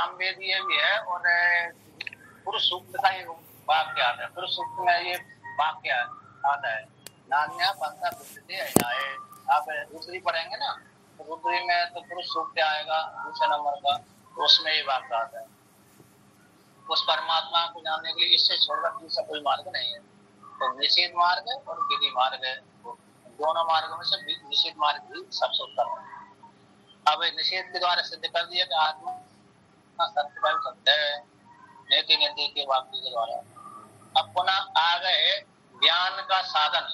सामवेदीय भी है और पुरुष सूक्त का एक वाक्य आता है। पुरुष सूक्त में ये वाक्य आता है, नान्या पंथा विद्यते अयाए। आप रुद्री पढ़ेंगे ना, तो रुद्री में तो पुरुष सूक्त आएगा दूसरे नंबर का, तो उसमें ये वाक्य आता है। उस परमात्मा को जानने के लिए इससे छोड़कर दूसरा कोई मार्ग नहीं है। तो निषेध मार्ग और विधि मार्ग है, दोनों मार्गों में से निषेध मार्ग भी सबसे उत्तम है। अब निषेध के द्वारा सिद्ध कर दिया कि आत्मा सत्य सत्य है, नेति नेति के वाक्य के द्वारा। अब पुनः आ गए ज्ञान का साधन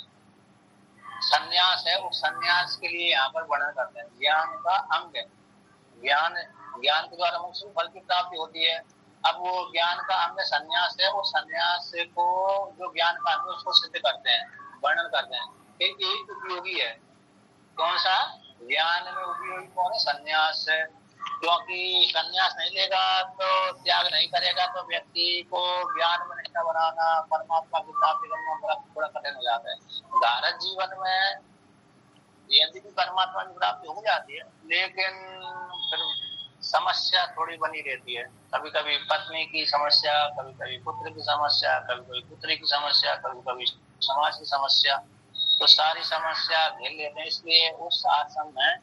संन्यास है, उस संन्यास के लिए यहाँ पर वर्णन करते हैं। ज्ञान का अंग है, ज्ञान के द्वारा मोक्ष फल की प्राप्ति होती है। अब वो ज्ञान का अंग संन्यास है, वो संन्यास को जो ज्ञान का अंग उसको सिद्ध करते हैं, वर्णन करते हैं कि एक उपयोगी है। कौन सा? ज्ञान में उपयोगी कौन है? संन्यास है। क्योंकि संन्यास नहीं लेगा तो त्याग नहीं करेगा तो व्यक्ति को ज्ञान में निष्ठा बनाना, परमात्मा की प्राप्ति करना थोड़ा कठिन हो जाता है। भारत जीवन में यदि भी परमात्मा की प्राप्ति हो जाती है, लेकिन फिर समस्या थोड़ी बनी रहती है। कभी कभी पत्नी की समस्या, कभी कभी पुत्र की समस्या, कभी कभी पुत्री की समस्या, कभी कभी समाज की समस्या, तो सारी समस्या घेर लेते हैं। इसलिए उस आश्रम में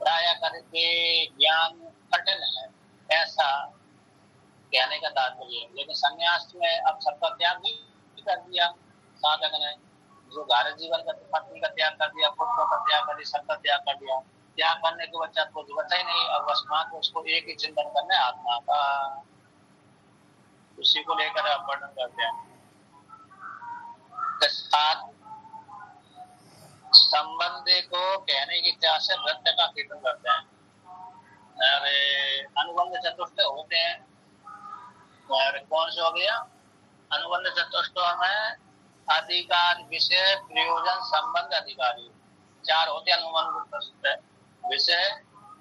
प्राय करके ज्ञान कठिन है, ऐसा कहने का तात्पर्य है। लेकिन संन्यास में अब सबका त्याग भी कर दिया साधक ने, जो भारत जीवन का पत्नी का त्याग कर दिया, पुत्रों का त्याग कर दिया, सबका त्याग कर दिया। त्याग करने के बच्चा को बचा ही नहीं, अब अस्मात उसको एक ही चिंतन करना है, आत्मा का। उसी को लेकर आप वर्णन करते हैं। संबंध को कहने की इच्छा से वृत्त का कीर्तन करते हैं। अरे अनुबंध चतुष्ट होते हैं, और कौन से हो गया? अनुबंध चतुष्ट में अधिकार, विषय, प्रयोजन, संबंध, अधिकारी, चार होते हैं अनुबंध। विषय,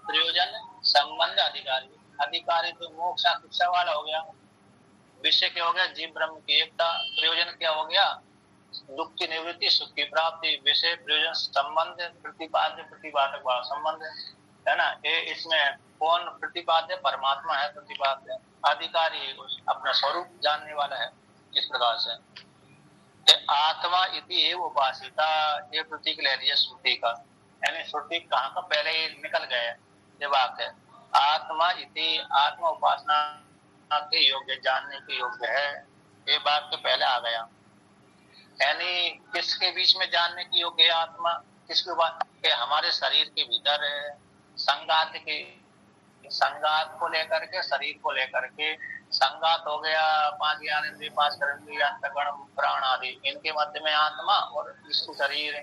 प्रयोजन, संबंध, अधिकारी। अधिकारी तो मोक्ष शिक्षा वाला हो गया। विषय क्या हो गया? जीव ब्रह्म की एकता। प्रयोजन क्या हो गया? दुख की निवृत्ति, सुख की प्राप्ति। विषय, प्रयोजन, संबंध, प्रतिपाद्य प्रतिपादक वाला संबंध है ना। ये इसमें कौन प्रतिपाद्य? परमात्मा है प्रतिपाद्य। अधिकारी अपना स्वरूप जानने वाला है। इस प्रकार से आत्मा इति एव उपासिता, ये प्रतीक ले लिया श्रुति का, यानी श्रुति कहाँ का पहले ही निकल गए। ये बात है आत्मा इति, आत्मा उपासना के योग्य, जानने के योग्य है, ये बात तो पहले आ गया। यानी किसके बीच में जानने की योग्य है आत्मा? किसके बात के? हमारे शरीर के भीतर है, संगात के, संगात को लेकर के, शरीर को लेकर के। संगात हो गया पांच ज्ञानेंद्रिय, पांच कर्मेंद्रिय, अंतःकरण, प्राण आदि, इनके मध्य में आत्मा और विष्णु शरीर,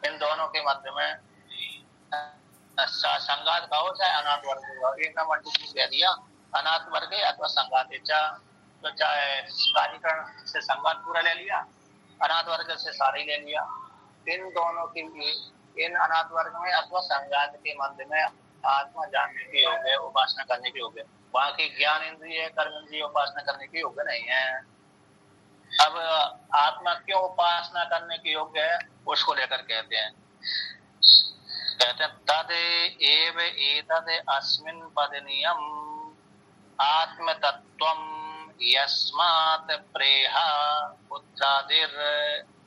इन दोनों के मध्य में संगात का हो चाहे अनाथ वर्ग। एक नंबर दे दिया अनाथ वर्ग अथवा संगात, तो चाहे कार्यकरण से संगात पूरा ले लिया, अनाथ वर्ग से सारी ले लिया। इन दोनों के लिए, इन अनाथ वर्ग में अथवा संगात के मध्य में आत्मा जानने के योग्य, उपासना करने के योग्य। वहां की ज्ञान इंद्रिय, कर्म इंद्रिय उपासना करने के योग्य नहीं है। अब आत्मा क्यों उपासना करने के योग्य है, उसको लेकर कहते हैं तद एव एतद अस्मिन् पदनीयम् आत्म तत्त्वम् यस्मात् प्रेह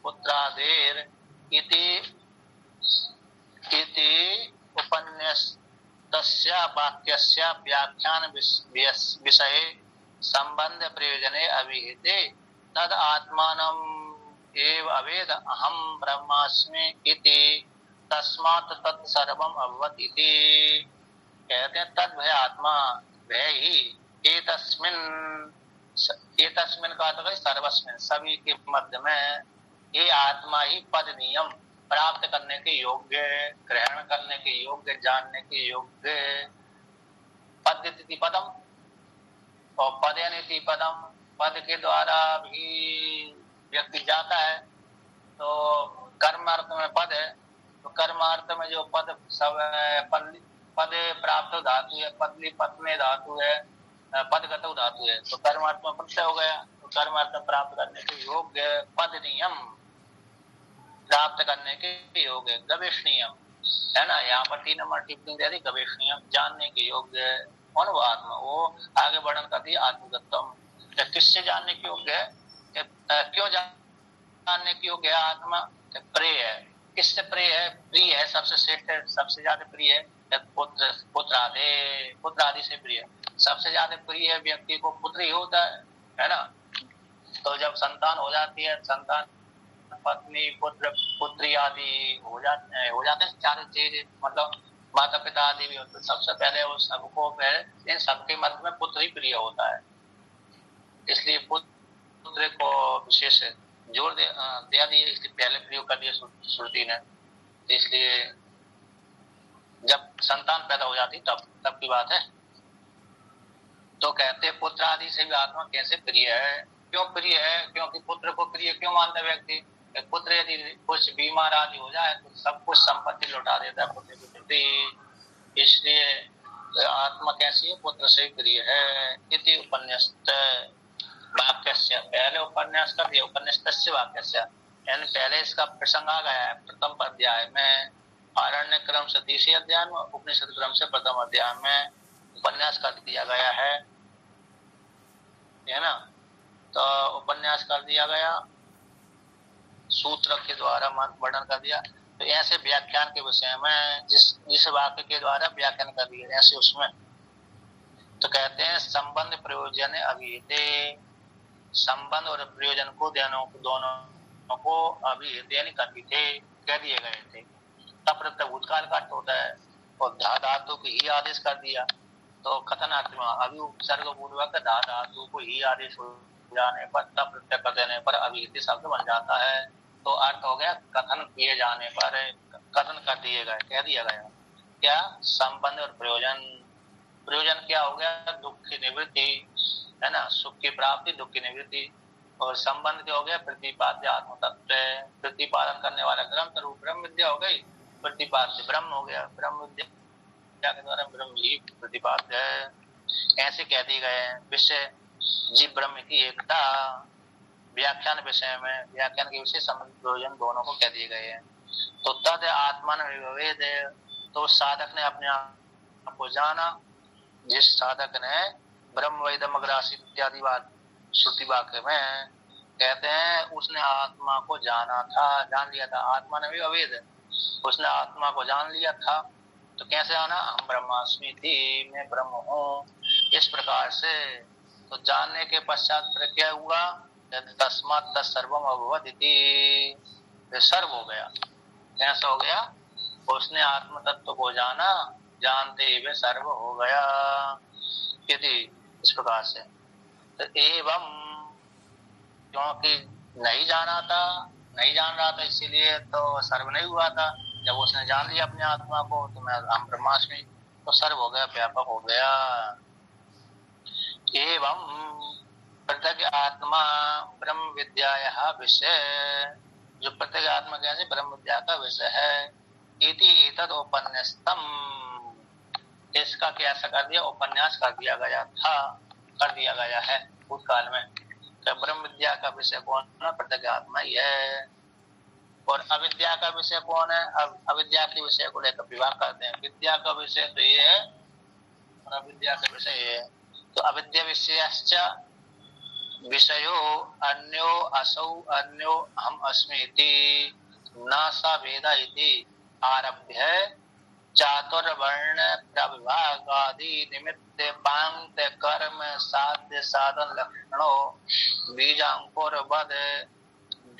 पुत्रादिर इति उपन्यस्तस्य वाक्यस्य व्याख्यान विषये संबंध प्रयोजने अभिहिते तद आत्मानम् एव अवेद अहम ब्रह्मास्मि इति तस्मात् तत् सर्वम् अभवत् इति। कहते हैं तद भय आत्मा, भय ही एतस्मिन् का तो सर्वस्मिन्, सभी के मध्य में, ये आत्मा ही पद नियम, प्राप्त करने के योग्य, ग्रहण करने के योग्य, जानने के योग्य। पद्यति पदम और पदयनिति पदम, पद के द्वारा भी व्यक्ति जाता है। तो कर्म अर्थ में पद है, तो कर्म अर्थ में जो पद सब पद प्राप्त धातु है, पदली पत्ने धातु है, पदगत धातु है, तो कर्म अर्थ में प्रत्यय हो गया। तो कर्म अर्थ प्राप्त करने के योग्य, पद नियम प्राप्त करने के योग्य, गवेषणीयम है ना। यहाँ पर 3 नंबर टिप्पणी दे दी, गवेषणीयम जानने के योग्य। कौन वो आत्मा, वो आगे वर्णन कर दिया आत्मतत्वम। किससे जानने की योग्य है, क्यों जानने की योग्य है आत्मा, प्रिय है। किससे प्रिय है, प्रिय है, सबसे श्रेष्ठ है, सबसे ज्यादा प्रिय है पुत्र, पुत्र आदि से प्रिय है। सबसे ज्यादा प्रिय है व्यक्ति को पुत्र ही होता है ना। तो जब संतान हो जाती है, संतान पत्नी पुत्र पुत्री आदि हो जाते हैं चार चीज, मतलब माता पिता आदि भी होते, सबसे पहले वो सबको फिर इन सबके मध्य में पुत्र ही प्रिय होता है। इसलिए पुत्र को विशेष जोर दिया दिए, इसलिए पहले प्रयोग कर दिया श्रुति ने। इसलिए जब संतान पैदा हो जाती तब की बात है। तो कहते पुत्र आदि से भी आत्मा कैसे प्रिय है, क्यों प्रिय है, क्योंकि पुत्र को प्रिय क्यों मानता है व्यक्ति, पुत्र यदि कुछ बीमार आदि हो जाए तो सब कुछ संपत्ति लौटा देता है पुत्र के प्रति। इसलिए आत्मा कैसी है, पुत्र से प्रिय है। इति उपन्यस्त वाक्यस्य, पहले उपन्यास कर दिया, उपन्यस्तस्य वाक्यस्य, यानी पहले इसका प्रसंग आ गया है प्रथम अध्याय में, आरण्य क्रम से तीसरे अध्याय में, उपनिषद क्रम से प्रथम अध्याय में उपन्यास कर दिया गया है ना। तो उपन्यास कर दिया गया, सूत्र के द्वारा वर्णन कर दिया। तो ऐसे व्याख्यान के विषय में जिस वाक्य के द्वारा व्याख्यान कर दिया ऐसे उसमें तो कहते हैं संबंध प्रयोजन अभिहिते, संबंध और प्रयोजन को दोनों को अभिहित कह दिए गए थे। तब भूतकाल का अर्थ होता है और धा धातु को ही आदेश कर दिया। तो कथनार्थ में अभी उपसर्ग पूर्वक धा धातु को ही आदेश हो जाने पर, तब प्रत्यय कर देने पर अभिहित शब्द बन जाता है। तो अर्थ हो गया कथन किए जाने पर, कथन कर दिए गए, कह दिया गया। क्या संबंध और प्रयोजन, प्रयोजन क्या हो गया, दुख की निवृत्ति है ना, सुख की प्राप्ति, दुख की निवृत्ति। और संबंध क्या हो गया, प्रतिपाद्य आत्म तत्व, प्रतिपादन करने वाला ग्रंथ रूप ब्रह्म विद्या हो गई, प्रतिपाद्य ब्रह्म हो गया, ब्रह्म विद्या के द्वारा ब्रह्म ही प्रतिपाद्य है। ऐसे कह दिए गए विषय जीव ब्रह्म की एकता, व्याख्यान विषय में, व्याख्यान के विषय संबंध प्रयोजन दोनों को कह दिए गए हैं। तो तद आत्मन विवेद, तो साधक ने अपने आप को जाना, जिस साधक ने ब्रह्म वेदम अग्रासी इत्यादि बात श्रुति वाक्य में कहते हैं उसने आत्मा को जाना था, जान लिया था। आत्मा ने भी अवेद, उसने आत्मा को जान लिया था। तो कैसे आना, हम ब्रह्मास्मि थी, मैं ब्रह्म हूँ, इस प्रकार से। तो जानने के पश्चात फिर क्या हुआ, तस्मात् तत्सर्वम अभवत् इति, सर्व हो गया। कैसा हो गया, उसने आत्म तत्व को जाना, जानते हुए सर्व हो गया यदि, इस प्रकार से। तो एवं, क्योंकि नहीं जाना था, नहीं जान रहा था, इसीलिए तो सर्व नहीं हुआ था। जब उसने जान लिया अपने आत्मा को, तो मैं हम ब्रह्मास्मि, तो सर्व हो गया, व्यापक हो गया। एवं प्रत्येक आत्मा ब्रह्म विद्या विषय, जो प्रत्येक आत्मा कैसे ब्रह्म विद्या का विषय है। इति एतद उपन्यास्तम, इसका कैसा कर दिया, उपन्यास कर दिया गया था, कर दिया गया है भूतकाल में। तो ब्रह्म विद्या का विषय कौन है, प्रत्येक आत्मा ही है। और अविद्या का विषय कौन है, अविद्या के विषय को लेकर विभाग करते हैं। विद्या का विषय तो ये है और अविद्या का विषय ये है। तो अविद्या विषयश्च विषयो अन्यो असौ अन्यो हम अस्मि इति न स वेद इति आरभ्य चातुर्वर्ण प्रविभागादि निमित्त पांत कर्म साध्य साधन लक्षणों बीजांकुर वद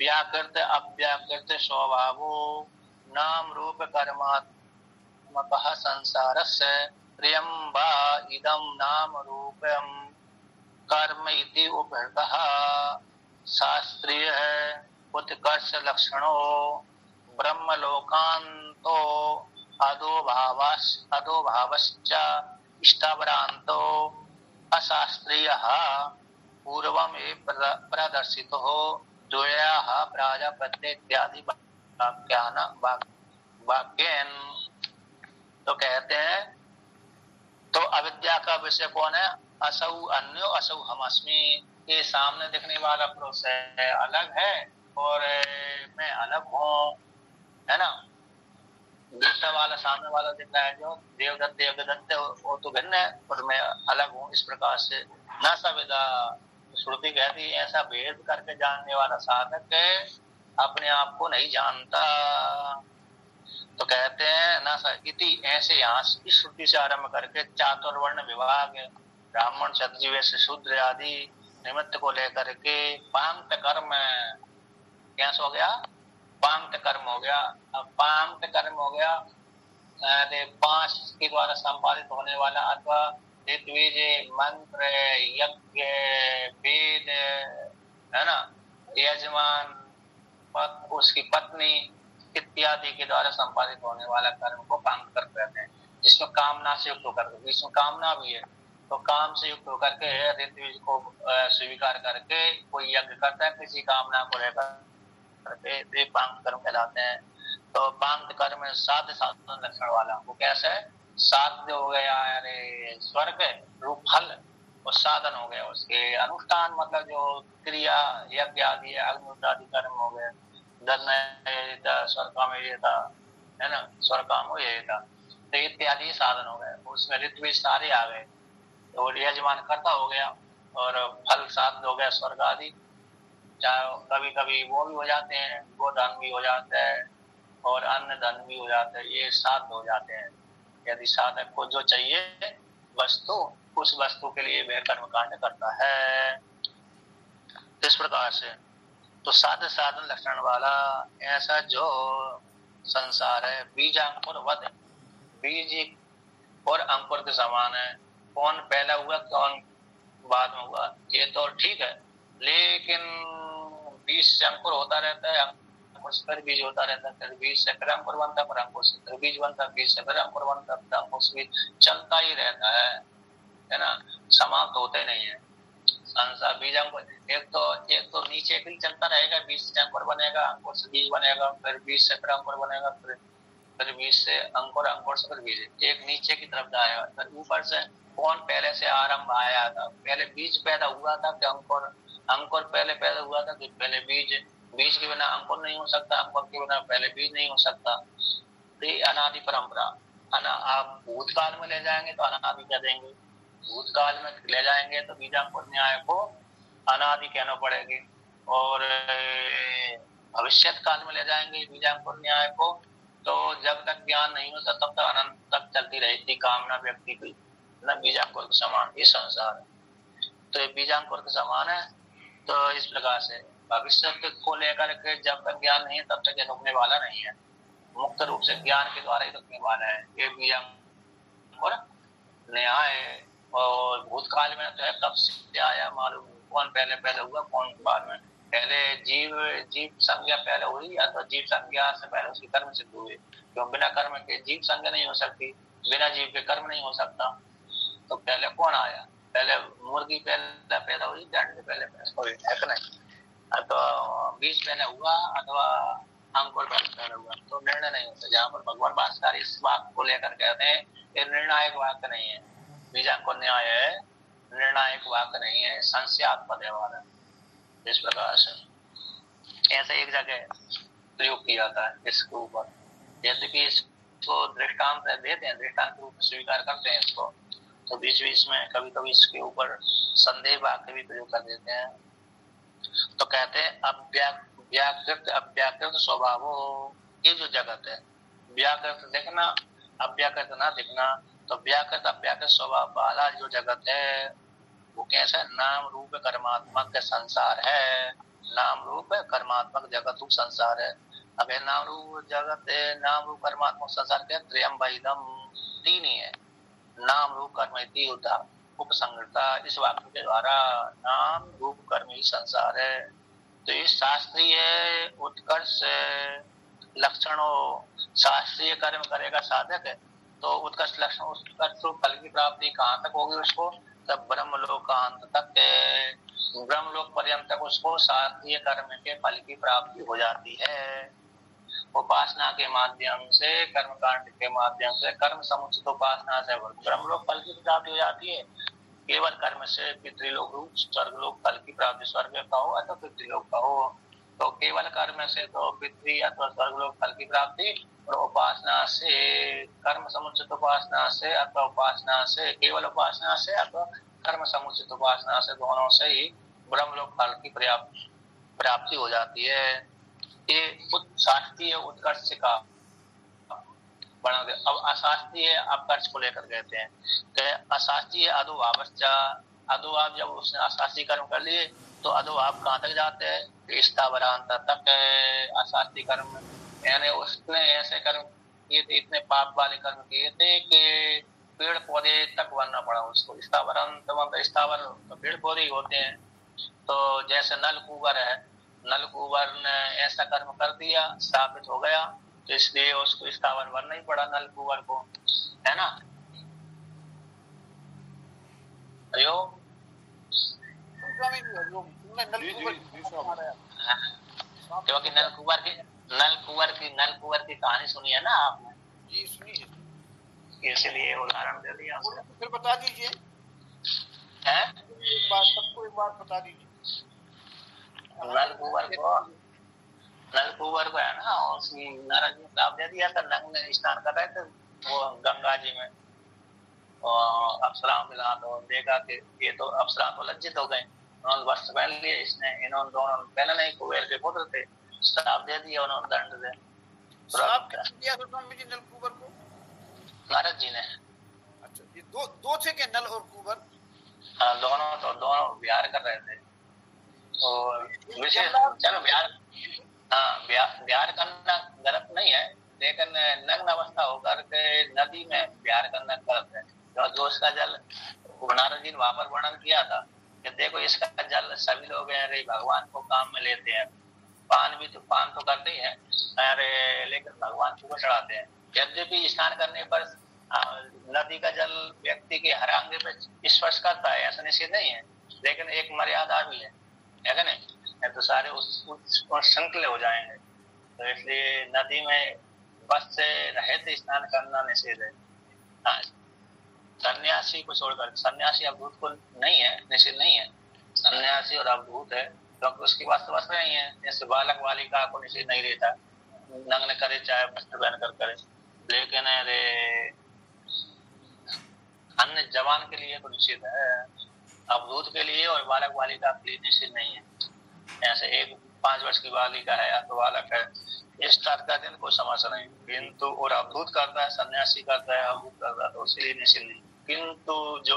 व्याकृत अव्याकृत स्वभावो नाम रूप कर्मात्मकः संसारस्य प्रियं वा इदं नाम रूपं कर्म इति उपहृतः शास्त्रीय उत्कर्ष लक्षणों ब्रह्मलोकान्तो अधोभावश्च इष्टावरान्तो अशास्त्रीयः पूर्वम् प्रदर्शितो द्वयाः प्राजापत्य इत्यादि वाक्येन। तो कहते हैं तो अविद्या का विषय कौन है, असौ अन्यो असौ हम अस्मि, के सामने दिखने वाला पुरुष है अलग है और मैं अलग हूँ, है ना। दूसरा वाला सामने वाला दिख रहा है जो देवदत्त देवदत्त वो तो भिन्न है, पर मैं अलग हूँ। इस प्रकार से न सविदा, श्रुति कहती है ऐसा भेद करके जानने वाला साधक अपने आप को नहीं जानता। तो कहते हैं न इति, ऐसे यहाँ इस श्रुति से आरंभ करके चातुर्वर्ण विभाग, ब्राह्मण क्षत्रिय वैश्य शूद्र आदि निमित्त को लेकर के पांक्त कर्म, कैसे हो गया, पांक्त कर्म हो गया। अब पांक्त कर्म हो गया 5 के द्वारा संपादित होने वाला, अथवा ऋत्विज, मंत्र, यज्ञ, वेद, है ना, यजमान, उसकी पत्नी इत्यादि के द्वारा संपादित होने वाला कर्म को पांक्त कर्म कहते हैं, जिसमें कामना से युक्त होकर, जिसमें कामना भी है तो काम से युक्त होकर के ऋत्विज को स्वीकार करके कोई यज्ञ करता है किसी कामना को लेकर करके, पांक्त कर्म कहलाते हैं। तो पांक्त कर्म साध्य साधन लक्षण वाला, वो कैसे है, साध्य हो गया अरे स्वर्ग रूप फल, और साधन हो गया उसके अनुष्ठान, मतलब जो क्रिया यज्ञ आदि अग्नि आदि कर्म हो गए, स्वर्ग में ये था, है ना, स्वर्ग काम ये था, तो इत्यादि साधन हो गए। उसमें ऋत्विज सारे आ गए, तो यजमान कर्ता हो गया, और फल साधन हो गया स्वर्ग आदि। चाहे कभी कभी वो भी हो जाते हैं, वो धन भी हो जाता है, और अन्य धन भी हो जाते हैं, ये साध हो जाते हैं। यदि साधक को जो चाहिए वस्तु, उस वस्तु के लिए वह कर्म कांड करता है। इस प्रकार से तो साध साधन लक्षण वाला ऐसा जो संसार है, बीज अंकुर वध, बीज और अंकुर के समान है। कौन पहला हुआ कौन बाद में हुआ ये तो ठीक है, लेकिन बीज से अंकुर होता रहता है, अंकुर से फिर बीज होता रहता है, फिर बीज से फिर अंकुर बनता है, फिर अंकुर से फिर बीज बनता है, बीज से फिर अंकुर बनता है, फिर अंकुर से बीज चलता ही रहता है ना, समाप्त होते नहीं है संसार। बीज अंकुर एक तो नीचे भी चलता रहेगा, बीज से अंकुर बनेगा, अंकुर से बीज बनेगा, फिर बीज से फिर अंकुर बनेगा, फिर बीज से अंकुर, अंकुर से फिर बीज, एक नीचे की तरफ जाएगा। फिर ऊपर से कौन पहले से आरंभ आया था, पहले बीज पैदा हुआ था कि अंकुर, अंकुर पहले पैदा हुआ था कि पहले बीज, बीज के बिना अंकुर नहीं हो सकता, अंकुर के बिना पहले बीज नहीं हो सकता। तो ये अनादि परंपरा। आप भूतकाल में ले जाएंगे तो अनादि कह देंगे, भूतकाल में ले जाएंगे तो बीजांकुर न्याय को अनादि कहना पड़ेगी, और भविष्यत काल में ले जाएंगे बीजांकुर न्याय को तो जब तक ज्ञान नहीं होता तब तक अनंत तक चलती रहती कामना व्यक्ति की, न बीजांकुर के समान ये संसार है। तो ये बीजांकुर के समान है। तो इस प्रकार से भविष्य को लेकर के जब तक ज्ञान नहीं है तब तक ये रुकने वाला नहीं है, मुक्त रूप से ज्ञान के द्वारा ही रुकने वाला है ये बीजांकुर न्याय। और भूतकाल में तो है कब से आया मालूम, कौन पहले पहले हुआ कौन बाद में, पहले जीव संज्ञा पहले हुई या तो जीव संज्ञा से पहले उसकी कर्म सिद्ध हुई, क्यों बिना कर्म के जीव संज्ञा नहीं हो सकती, बिना जीव के कर्म नहीं हो सकता। तो पहले कौन आया, पहले मुर्गी पहले पैदा हुई, अंडे पहले पैदा हुई, है कि नहीं, तो बीज पहले हुआ अथवा अंकुर पहले हुआ, तो निर्णय नहीं होता। जहाँ पर भगवान भास्कर इस बात को लेकर कहते हैं ये निर्णायक वाक्य नहीं है, बीजांकुर न्याय है, निर्णायक वाक्य नहीं है, संशयात्मक व्यवहार है। इस प्रकार से ऐसे एक जगह प्रयोग किया जाता है इसके ऊपर, यद्यपि इसको दृष्टांत देते हैं, दृष्टांत रूप में स्वीकार करते हैं इसको, तो बीच बीच में कभी कभी इसके ऊपर संदेह वाक्य भी प्रयोग कर देते हैं। तो कहते हैं अव्याकृत अव्याकृत स्वभाव, ये जो जगत है व्याकृत देखना अव्याकृत ना दिखना, तो व्याकृत अव्याकृत स्वभाव वाला जो जगत है वो कैसा नाम रूप कर्मात्मक संसार है, नाम रूप कर्मात्मक जगत रूप संसार है। अब नाम रूप जगत है, नाम रूप कर्मात्मक संसार के त्रयम्बइदम तीन ही है, नाम रूप कर्म इति होता उपसंगता, इस वाक्य के द्वारा नाम रूप कर्म ही संसार है। तो ये शास्त्रीय उत्कर्ष लक्षणों, शास्त्रीय कर्म करेगा साधक है तो उत्कर्ष लक्षण, उत्कर्ष फल की प्राप्ति कहाँ तक होगी उसको, तब ब्रह्मलोक का अंत तक, ब्रह्मलोक पर्यंत तक उसको शास्त्रीय कर्म के फल की प्राप्ति हो जाती है। उपासना के माध्यम से, कर्म कांड के माध्यम से, कर्म समुचित उपासना से ब्रह्मलोक फल की प्राप्ति हो जाती है। केवल कर्म से पितृलोक रूप स्वर्गलोक फल की प्राप्ति, स्वर्ग का हो अथवा पितृलोक का हो, तो केवल कर्म से तो पितृ अथवा स्वर्गलोक फल की प्राप्ति और उपासना से, कर्म समुचित उपासना से अथवा उपासना से, केवल उपासना से अथवा कर्म समुचित उपासना से, दोनों से ही ब्रह्मलोक फल की प्राप्ति हो जाती है। ये शास्त्रीय उत्कर्ष का वर्णन। अब अशास्त्रीय अपकर्ष को लेकर कहते हैं कि अशास्त्रीय अधोभावश्च, अधोभाव जब उसने अशास्त्रीय कर्म कर लिए तो अधोभाव कहाँ तक जाते हैं, स्थावरांत तक। अशास्त्रीय कर्म यानी उसने ऐसे कर्म किए थे, इतने पाप वाले कर्म किए थे कि पेड़ पौधे तक बनना पड़ा उसको। स्थावरांत मतलब स्थावर तो पेड़ पौधे ही होते हैं। तो जैसे नलकूबर है, नलकूबर ने ऐसा कर्म कर दिया, स्थापित हो गया, तो इसलिए उसको स्थावर बनना ही पड़ा नलकूबर को, है ना। अयो क्योंकि नलकूबर की कहानी सुनी है ना आपने? जी सुनी है, इसलिए उदाहरण दे दिया। फिर बता दीजिए, सबको एक बार बता दीजिए। नलकूबर को है ना, उसकी नारद जी श्राप दे दिया था। नंग ने स्नान कर रहे थे वो गंगा जी में, अप्सराओं के साथ, और देखा कि ये तो अप्सरा तो लज्जित हो गए, उन्होंने वस्त्र पहन लिए। इसने इन दोनों पहले नहीं, कुबेर के पुत्र थे, श्राप दे दिया उन्होंने दंड से। श्राप दिया था स्वामी जी नलकूबर को? नारद जी ने। अच्छा, ये दो थे क्या, नल और कुबर? हाँ, दोनों विहार कर रहे थे। और विशेष चलो विहार करना गलत नहीं है, लेकिन नग्न अवस्था होकर के नदी में विहार करना गलत है। जो उसका जल नारद जी ने वहां पर वर्णन किया था कि देखो इसका जल सभी लोग भगवान को काम में लेते हैं, पान तो करते ही हैं, अरे लेकिन भगवान को चढ़ाते हैं। यद्यपि स्नान करने पर नदी का जल व्यक्ति के हर अंग पे स्पर्श करता है, ऐसा निश्चित नहीं है, लेकिन एक मर्यादा भी है नहीं, तो सारे उस संकले हो जाएंगे। तो इसलिए नदी में बस से रहित स्नान करना निषेध है। हाँ, सन्यासी को छोड़कर, सन्यासी अवधूत को नहीं है, निषेध नहीं है, सन्यासी और अवधूत है, क्योंकि तो उसकी वस्त्र वस्त्र नहीं है। जैसे बालक बालिका को निषेध नहीं रहता, नग्न करे चाहे वस्त्र पहन कर करे, लेकिन अन्य जवान के लिए तो निषेध है, अवधूत के लिए और बालक बालिका के लिए निषेध नहीं है। ऐसे एक 5 वर्ष की बालिका है या तो बालक है, इस तरह का दिन कोई समस्या नहीं, किंतु और अवधूत करता है, सन्यासी करता है, अवधूत करता है, तो उसके लिए निषेध नहीं। किंतु जो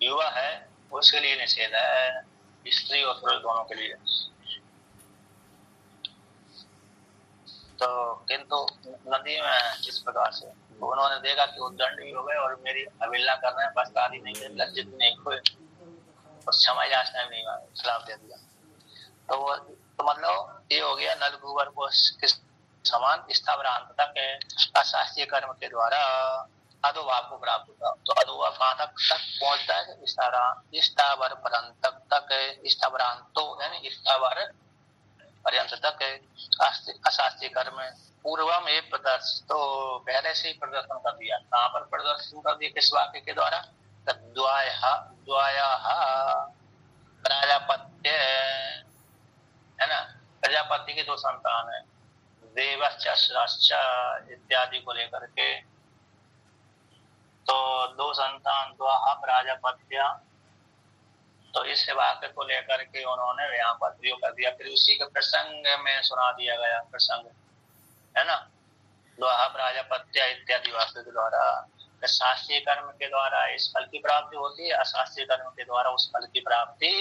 युवा है उसके लिए निषेध है, स्त्री और पुरुष दोनों के लिए। तो किंतु नदी में इस प्रकार से उन्होंने देखा कि वो दंड भी हो गए और मेरी अवहेलना कर रहे हैं, बस आदि नहीं थे, लज्जित नहीं हुए और क्षमा याचना भी नहीं मांगी, श्राप दे दिया। तो मतलब ये हो गया नलकूबर को किस समान स्थावरांत तक अशास्त्रीय कर्म के द्वारा अधोभाव को प्राप्त होता। तो अधोभाव कहाँ तक पहुंचता है, स्थावर पर्यंत तक, स्थावरांतो यानी स्थावर पर्यंत तक अशास्त्रीय कर्म पूर्वम एक प्रदर्शित, तो पहले से ही प्रदर्शन कर दिया। कहाँ पर प्रदर्शन कर दिया, किस वाक्य के द्वारा, प्रजापत्य है ना, प्रजापति के 2 संतान है, देवश्च इत्यादि को लेकर के। तो 2 संतान द्वाहा प्रजापत्य, तो इस वाक्य को लेकर के उन्होंने यहाँ पर प्रयोग कर दिया। फिर उसी के प्रसंग में सुना दिया गया प्रसंग, है ना, द्वाहा प्रजापत्य इत्यादि वाक्य के द्वारा। शास्त्रीय कर्म के द्वारा इस फल की प्राप्ति होती है, अशास्त्रीय कर्म के द्वारा उस फल की प्राप्ति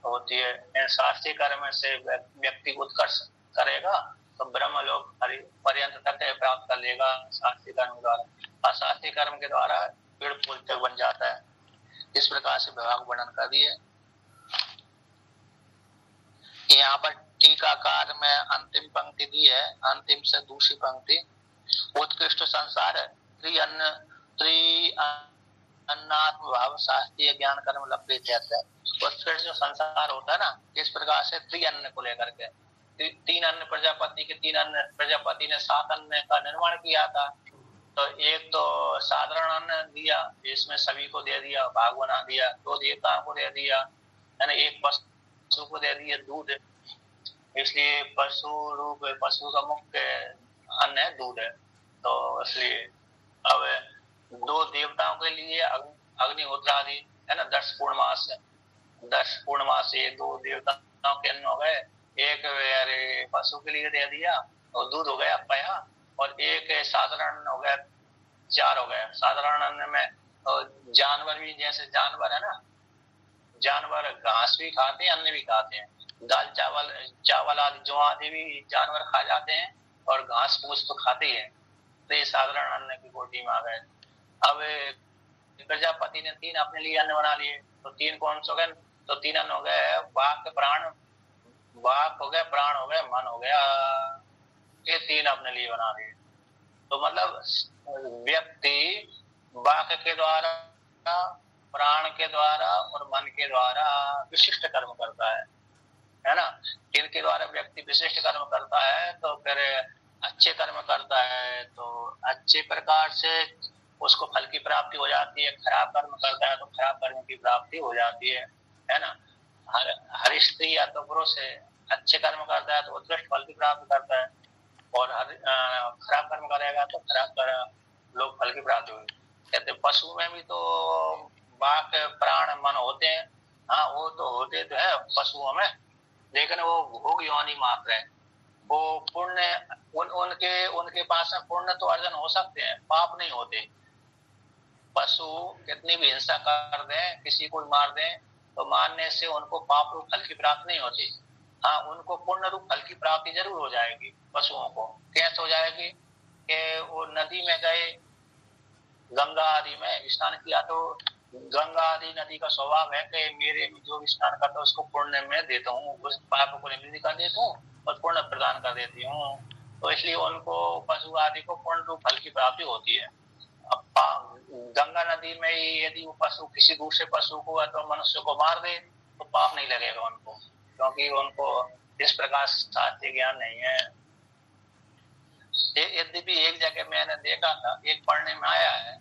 होती है। शास्त्रीय कर्म से व्यक्ति उत्कर्ष करेगा तो ब्रह्मलोक पर्यंत तक प्राप्त कर लेगा शास्त्रीय कर्म के द्वारा। अशास्त्रीय कर्म के द्वारा पेड़ फूल तक बन जाता है। इस प्रकार से विभाग वर्णन कर दिए। यहाँ पर टीकाकार में अंतिम पंक्ति दी है, अंतिम से दूसरी पंक्ति, उत्कृष्ट संसार अन्नात्म भाव शास्त्रीय ज्ञान कर्म लभ्यते है। उत्कृष्ट जो संसार होता है ना, इस प्रकार से त्रिअन्न को लेकर के 3 अन्न प्रजापति के, 3 अन्न प्रजापति ने 7 अन्न का निर्माण किया था। तो एक तो साधारण अन्न दिया, इसमें सभी को दे दिया, भाग बना दिया, 2 देवताओं को दे दिया, है ना, एक पशु को दे दिया दूध, इसलिए पशु का मुख्य अन्न है दूध है। तो इसलिए अब 2 देवताओं के लिए अग्निहोत्र आदि है ना, 10 पूर्णमास ये 2 देवताओं के अन्न हो गए। एक अरे पशु के लिए दे दिया और दूध हो गया पया, और एक साधारण हो गया, 4 हो गया। साधारण अन्न में जानवर भी, जैसे जानवर है ना, जानवर घास भी खाते हैं, अन्न भी खाते हैं, दाल चावल आदि जौ आदि भी जानवर खा जाते हैं, और घास फूस तो खाते ही हैं। तो ये साधारण अन्न की कोटि में आ गए। अब प्रजापति ने 3 अपने लिए अन्न बना लिए, तो 3 कौन से हो गए? तो 3 अन्न हो गए, वाक प्राण, वाक हो गया, प्राण हो गया, मन हो गया, ये 3 अपने लिए बना लिए। तो मतलब व्यक्ति वाक के द्वारा, प्राण के द्वारा और मन के द्वारा विशिष्ट कर्म करता है ना। इनके द्वारा व्यक्ति विशिष्ट कर्म करता है, तो फिर अच्छे कर्म करता है तो अच्छे प्रकार से उसको फल की प्राप्ति हो जाती है। खराब कर्म करता है तो खराब कर्म की प्राप्ति हो जाती है ना। हर स्त्री या तो पुरुष है, अच्छे कर्म करता है तो उत्कृष्ट फल की प्राप्ति करता है, और खराब कर्म करेगा तो खराब लोग फल की प्राप्ति होगी। कहते पशु में भी तो वाक प्राण मन होते हैं, हाँ वो तो होते तो है पशुओं में, लेकिन वो भोग योनि मात्र है। वो पुण्य उनके पास में पुण्य तो अर्जन हो सकते हैं, पाप नहीं होते। पशु कितनी भी हिंसा कर दें, किसी को मार दें, तो मारने से उनको पाप रूप फल की प्राप्ति नहीं होती। हाँ उनको पुण्य रूप फल की प्राप्ति जरूर हो जाएगी। पशुओं को कैसे हो जाएगी कि वो नदी में गए, गंगा आदि में स्नान किया, तो गंगा आदि नदी का स्वभाव है कि मेरे में जो भी स्नान करता है उसको पुण्य में देता हूँ, उस पाप को निवृत्ति कर देता हूँ और पुण्य प्रदान कर देती हूँ। तो इसलिए उनको पशु आदि को पुण्य रूप फल की प्राप्ति होती है। अब गंगा नदी में यदि वो पशु किसी दूसरे पशु को अथवा मनुष्य को मार दे तो पाप नहीं लगेगा उनको, क्योंकि उनको इस प्रकार शास्त्रीय ज्ञान नहीं है। यद्यपि एक जगह मैंने देखा था, एक पढ़ने में आया है,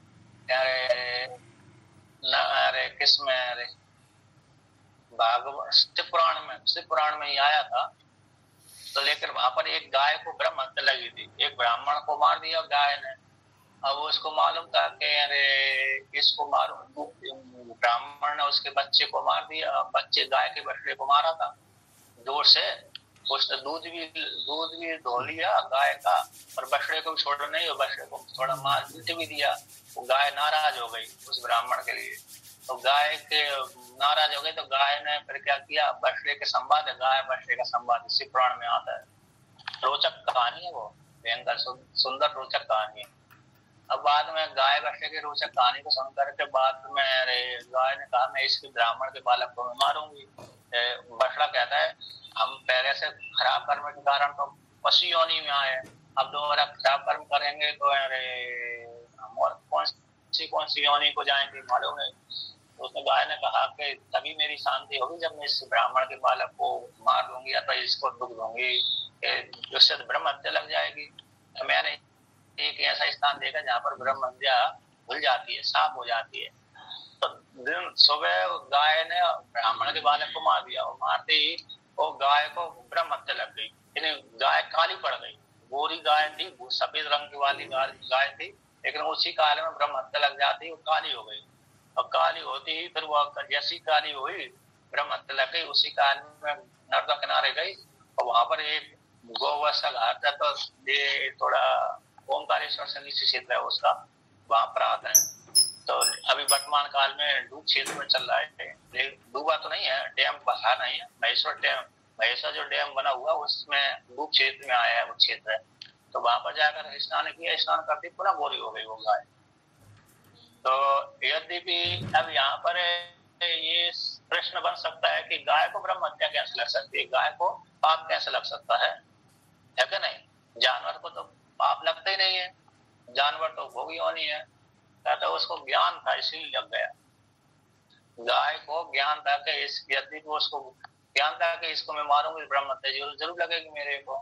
अरे किसमें, अरे भागवत शिव पुराण में ही आया था। तो लेकर वहां पर एक गाय को ब्रह्म हत्या लगी थी, एक ब्राह्मण को मार दिया गाय ने। अब उसको मालूम था कि अरे इसको मारूं, ब्राह्मण ने उसके बच्चे को मार दिया, बच्चे गाय के बछड़े को मारा था जोर से। उसने दूध भी धो लिया गाय का, और बछड़े को भी छोड़ा नहीं, और बछड़े को थोड़ा मार भी दिया। वो गाय नाराज हो गई उस ब्राह्मण के लिए। तो गाय के नाराज हो गई तो गाय ने फिर क्या किया, बछड़े के संवाद है, गाय बछड़े का संवाद शिव पुराण में आता है। रोचक कहानी है वो, भयंकर सुंदर रोचक कहानी है। अब बाद में गाय बछड़े की रोचक कहानी को सुनकर के बाद में गाय ने कहा मैं इसके ब्राह्मण के बालक को मारूंगी। बछड़ा कहता है हम पहले से खराब कर्म के कारण तो पशु योनि में आए, अब दोबारा खराब कर्म करेंगे तो हम और कौन सी योनि को जाएंगे मालूम नहीं। तो उसने गाय ने कहा कि तभी मेरी शांति होगी जब मैं इस ब्राह्मण के बालक को मार दूंगी या तो इसको दुख दूंगी, जिससे ब्रह्म हत्या लग जाएगी। तो मैंने एक ऐसा स्थान देखा जहाँ पर ब्रह्म हत्या भूल जाती है, साफ हो जाती है। तो दिन सुबह गाय ने ब्राह्मण के बालक को मार दिया, और मारते ही वो गाय को ब्रह्म हत्या लग गई। गाय काली पड़ गई, गोरी गाय थी, सफेद रंग वाली गाय थी, लेकिन उसी काल में ब्रह्म हत्या लग जाती, वो काली हो गई। और काली होती ही फिर वो जैसी काली हुई ब्रह्म हत्या लग गई, उसी काल में नर्मदा किनारे गई, और वहां पर एक गौवंश का घाट था, तो ये थोड़ा ओंकारेश्वर से नीचे क्षेत्र है उसका, वहां पर आता है। तो अभी वर्तमान काल में डूब क्षेत्र में चल रहा है, डूबा तो नहीं है, डैम बना नहीं है, महेश्वर जो डैम बना हुआ उसमें डूब क्षेत्र में आया है वो क्षेत्र है। तो वहां पर जाकर स्नान किया, स्नान करती पुनः गोरी हो गई वो गाय। तो यद्यपि अब यहाँ पर ये प्रश्न बन सकता है कि गाय को ब्रह्म हत्या कैसे लग सकती है, गाय को पाप कैसे लग सकता है क्या नहीं? जानवर को तो पाप लगता ही नहीं है, जानवर तो भोगी होनी है। कहता उसको ज्ञान था इसीलिए लग गया। गाय को ज्ञान था कि इस यदि को उसको ज्ञान था कि इसको मैं मारूंगी ब्रह्म हत्या जरूर लगेगी मेरे को,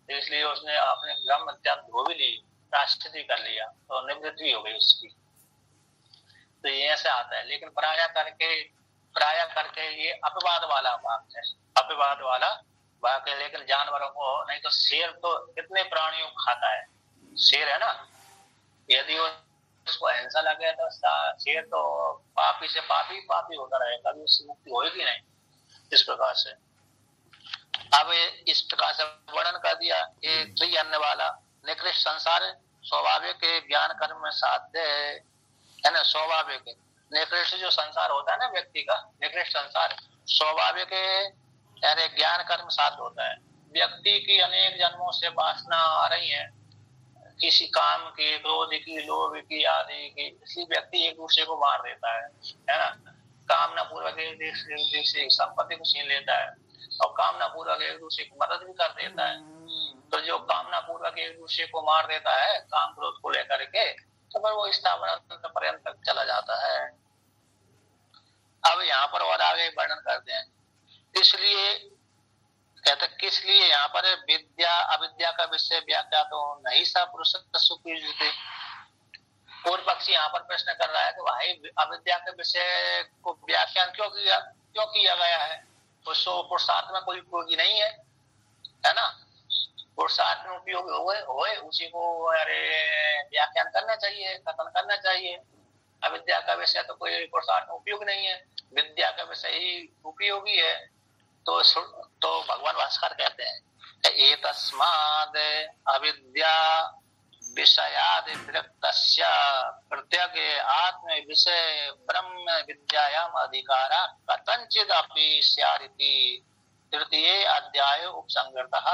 तो इसलिए उसने अपने ब्रह्म हत्या धो भी ली, प्रायश्चित कर लिया, तो निवृत्ति हो गई उसकी। तो ये ऐसे आता है, लेकिन प्राय करके ये अपवाद वाला बात है, अपवाद वाला बात है। लेकिन जानवरों को नहीं तो शेर तो कितने प्राणियों को खाता है, शेर है ना, यदि उसको अहिंसा लगे तो शेर तो पापी से पापी पापी होता रहेगा, कभी उससे मुक्ति होगी नहीं। इस प्रकार से अब इस प्रकार से वर्णन कर दिया। ये त्रिअन्न वाला निकृष्ट संसार स्वाभाविक ज्ञान कर्म में साध्य है ना, स्वाभाविक निकृष्ट जो संसार होता है ना व्यक्ति का, निकृष्ट संसार स्वाभाविक यानी ज्ञान कर्म साध्य होता है। व्यक्ति की अनेक जन्मों से वासना आ रही है, किसी काम की, क्रोध की, लोभ की, आदि की, इसलिए व्यक्ति एक दूसरे को मार देता है ना। कामना पूर्वक एक दूसरे से संपत्ति को छीन लेता है और कामना पूर्वक एक दूसरे की मदद भी कर देता है। तो जो कामना पूर्वक एक दूसरे को मार देता है काम क्रोध को लेकर के, तो फिर वो स्थावर पर्यंत तक चला जाता है। अब यहाँ पर और आगे वर्णन करते हैं। इसलिए कहते किस लिए यहाँ पर विद्या अविद्या का विषय व्याख्या तो नहीं सा पुरुष सुखी। पूर्व पक्षी यहाँ पर प्रश्न कर रहा है कि भाई अविद्या के विषय को व्याख्यान क्यों किया गया है, तो पुरुषार्थ में कोई उपयोगी नहीं है ना। पुरुषार्थ में उपयोगी होए उसी को अरे व्याख्यान करना चाहिए, कथन करना चाहिए। अविद्या का विषय तो कोई पुरुषार्थ में उपयोग नहीं है, विद्या का विषय ही उपयोगी है। तो भगवान भास्कर कहते हैं एतस्माद् अविद्या विषयाद् विरक्तस्य प्रत्यग आत्म विषय ब्रह्म विद्यायाम अधिकारा कथंचित् अपि स्यादिति तृतीये अध्याय उपसंहृतः।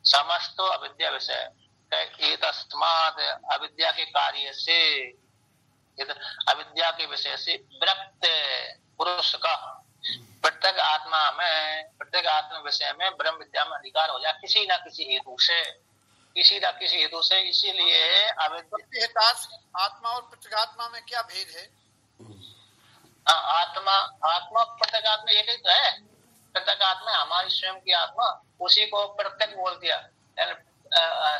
समस्तो अविद्या विषय एतस्माद् अविद्या के कार्य से, अविद्या के विषय से विरक्त पुरुष का प्रत्येक आत्मा विषय में ब्रह्म विद्या में अधिकार हो जाए किसी न किसी हेतु से। इसीलिए आत्मा और प्रत्येगात्मा में क्या भेद है? आत्मा प्रत्येगात्मा एक ही तो है। प्रत्येगात्मा हमारी स्वयं की आत्मा, उसी को प्रत्येक बोल दिया,